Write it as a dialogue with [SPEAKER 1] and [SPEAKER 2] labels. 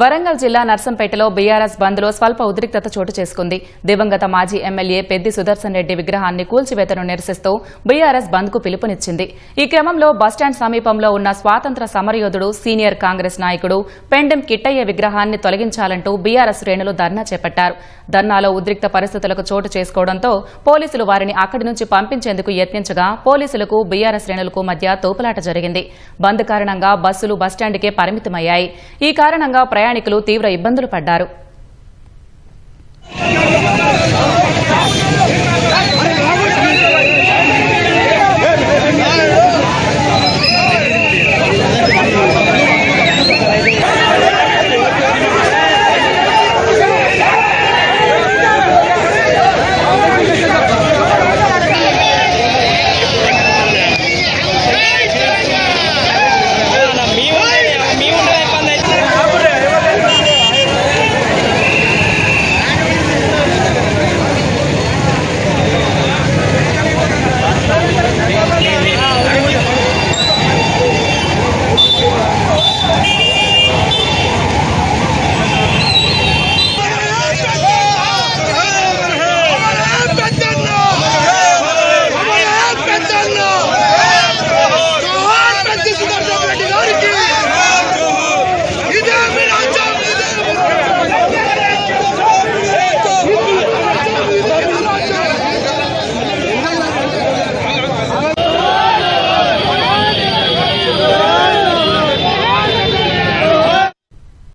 [SPEAKER 1] వరంగల్ జిల్లా నర్సంపేటలో బీఆర్ఎస్ బంద్లో స్వల్ప ఉద్రిక్తత చోటు చేసుకుంది. దివంగత మాజీ ఎమ్మెల్యే పెద్ది సుదర్శన్ రెడ్డి విగ్రహాన్ని కూల్చివేతను నిరసిస్తూ బీఆర్ఎస్ బంద్కు పిలుపునిచ్చింది. ఈ క్రమంలో బస్టాండ్ సమీపంలో ఉన్న స్వాతంత్ర సమరయోధుడు సీనియర్ కాంగ్రెస్ నాయకుడు పెండెం కిట్టయ్య విగ్రహాన్ని తొలగించాలంటూ బీఆర్ఎస్ శ్రేణులు ధర్నా చేపట్టారు. ధర్నాలో ఉద్రిక్త పరిస్థితులకు చోటు చేసుకోవడంతో పోలీసులు వారిని అక్కడి నుంచి పంపించేందుకు యత్నించగా పోలీసులకు బీఆర్ఎస్ శ్రేణులకు మధ్య తోపులాట జరిగింది. బంద్ కారణంగా బస్సులు బస్టాండ్కే పరిమితమయ్యాయి. ఈ కారణంగా ప్రయాణికులు తీవ్ర ఇబ్బందులు పడ్డారు.